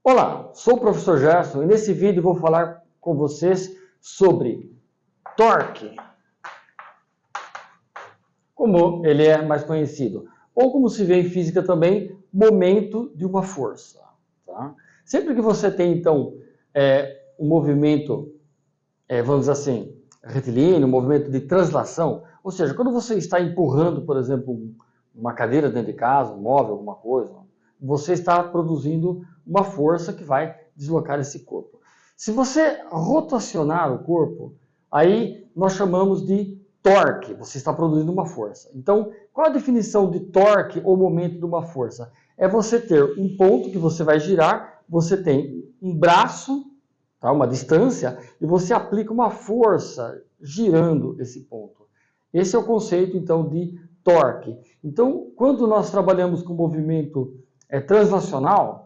Olá, sou o professor Gerson e nesse vídeo vou falar com vocês sobre torque, como ele é mais conhecido, ou como se vê em física também, momento de uma força. Tá? Sempre que você tem, então, um movimento, vamos dizer assim, retilíneo, um movimento de translação, ou seja, quando você está empurrando, por exemplo, uma cadeira dentro de casa, um móvel, alguma coisa, você está produzindo uma força que vai deslocar esse corpo. Se você rotacionar o corpo, aí nós chamamos de torque, você está produzindo uma força. Então, qual a definição de torque ou momento de uma força? É você ter um ponto que você vai girar, você tem um braço, tá, uma distância, e você aplica uma força girando esse ponto. Esse é o conceito, então, de torque. Então, quando nós trabalhamos com movimento translacional,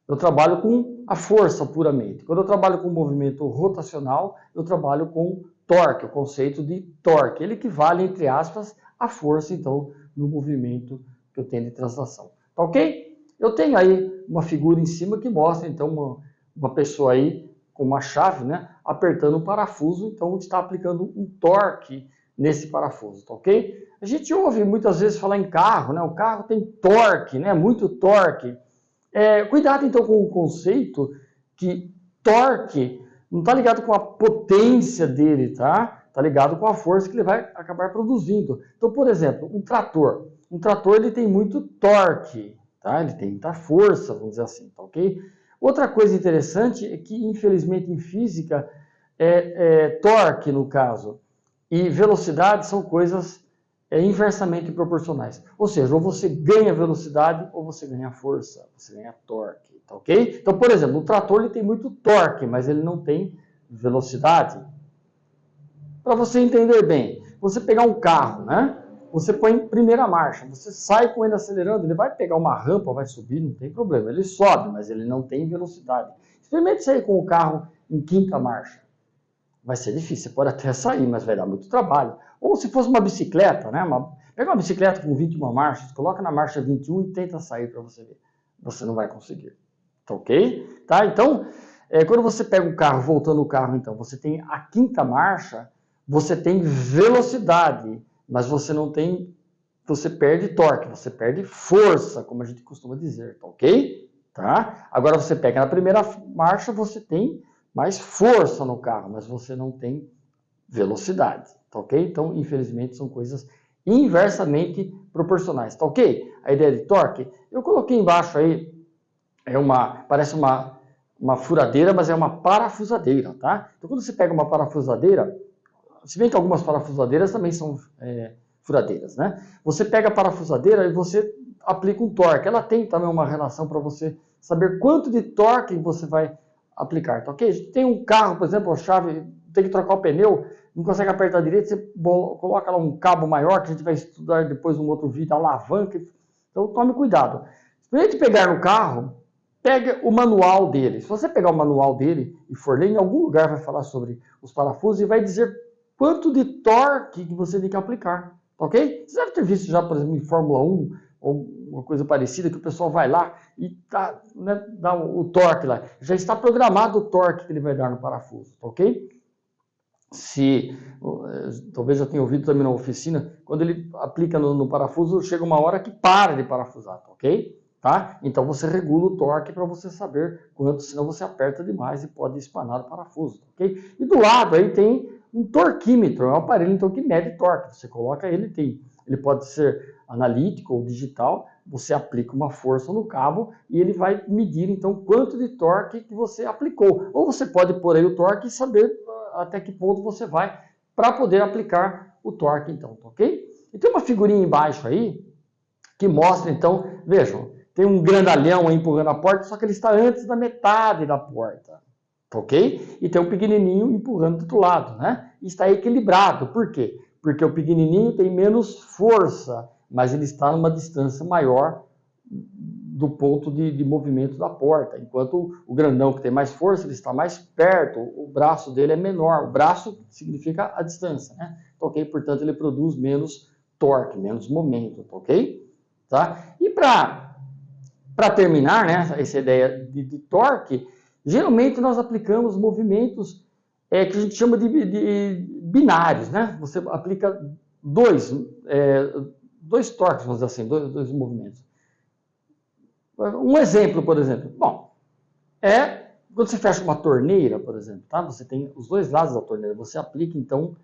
eu trabalho com a força puramente. Quando eu trabalho com movimento rotacional, eu trabalho com torque, o conceito de torque. Ele equivale, entre aspas, à força, então, no movimento que eu tenho de translação. Tá ok? Eu tenho aí uma figura em cima que mostra, então, uma pessoa aí com uma chave, né, apertando um parafuso, então está aplicando um torque nesse parafuso, tá ok? A gente ouve muitas vezes falar em carro, né? O carro tem torque, né? Muito torque. Cuidado então com o conceito que torque não está ligado com a potência dele, tá? Está ligado com a força que ele vai acabar produzindo. Então, por exemplo, um trator. Um trator ele tem muito torque, tá? Ele tem muita força, vamos dizer assim, tá ok? Outra coisa interessante é que, infelizmente, em física, torque, no caso, e velocidade são coisas inversamente proporcionais. Ou seja, ou você ganha velocidade ou você ganha força, você ganha torque, tá ok? Então, por exemplo, o trator ele tem muito torque, mas ele não tem velocidade. Para você entender bem, você pegar um carro, né? Você põe em primeira marcha, você sai com ele acelerando, ele vai pegar uma rampa, vai subir, não tem problema. Ele sobe, mas ele não tem velocidade. Experimente sair com o carro em quinta marcha. Vai ser difícil, você pode até sair, mas vai dar muito trabalho. Ou se fosse uma bicicleta, né? Pega uma bicicleta com 21 marchas, coloca na marcha 21 e tenta sair para você ver. Você não vai conseguir. Tá ok? Tá? Então, quando você pega o carro, voltando o carro, então, você tem a quinta marcha, você tem velocidade, mas você não tem, você perde torque, você perde força, como a gente costuma dizer, tá ok? Tá? Agora você pega na primeira marcha, você tem mais força no carro, mas você não tem velocidade, tá ok? Então, infelizmente, são coisas inversamente proporcionais, tá ok? A ideia de torque, eu coloquei embaixo aí, parece uma furadeira, mas é uma parafusadeira, tá? Então, quando você pega uma parafusadeira, se bem que algumas parafusadeiras também são furadeiras, né? Você pega a parafusadeira e você aplica um torque. Ela tem também uma relação para você saber quanto de torque você vai aplicar, tá ok? Tem um carro, por exemplo, a chave, tem que trocar o pneu, não consegue apertar direito, você coloca lá um cabo maior, que a gente vai estudar depois um outro vídeo, alavanca. Então tome cuidado. Se a gente pegar no carro, pega o manual dele. Se você pegar o manual dele e for ler, em algum lugar vai falar sobre os parafusos e vai dizer quanto de torque que você tem que aplicar, ok? Você deve ter visto já, por exemplo, em Fórmula 1 ou uma coisa parecida, que o pessoal vai lá e dá o torque lá. Já está programado o torque que ele vai dar no parafuso, ok? Talvez eu tenha ouvido também na oficina, quando ele aplica no parafuso, chega uma hora que para de parafusar, ok? Tá? Então você regula o torque para você saber quanto, senão você aperta demais e pode espanar o parafuso, ok? E do lado aí tem um torquímetro, é um aparelho então que mede torque. Você coloca ele, ele pode ser analítico ou digital, você aplica uma força no cabo e ele vai medir então quanto de torque que você aplicou. Ou você pode pôr aí o torque e saber até que ponto você vai para poder aplicar o torque então, ok? E tem uma figurinha embaixo aí que mostra então, vejam, tem um grandalhão aí empurrando a porta, só que ele está antes da metade da porta, ok? E tem um pequenininho empurrando do outro lado, né? E está equilibrado, por quê? Porque o pequenininho tem menos força, mas ele está numa distância maior do ponto de movimento da porta, enquanto o grandão que tem mais força, ele está mais perto, o braço dele é menor, o braço significa a distância, né? Ok? Portanto, ele produz menos torque, menos momento, ok? Tá? E para para terminar, né, essa ideia de torque, geralmente nós aplicamos movimentos que a gente chama de binários, né? Você aplica dois torques, vamos dizer assim, dois movimentos. Um exemplo, por exemplo, bom, quando você fecha uma torneira, por exemplo, tá? Você tem os dois lados da torneira, você aplica então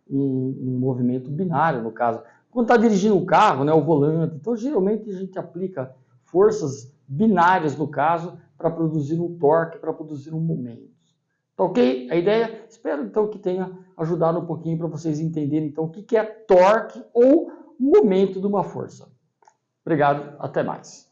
um movimento binário, no caso. Quando está dirigindo um carro, né, o volante, então geralmente a gente aplica forças binárias, no caso, para produzir um torque, para produzir um momento. Tá ok? A ideia? Espero então que tenha ajudado um pouquinho para vocês entenderem então o que é torque ou momento de uma força. Obrigado, até mais.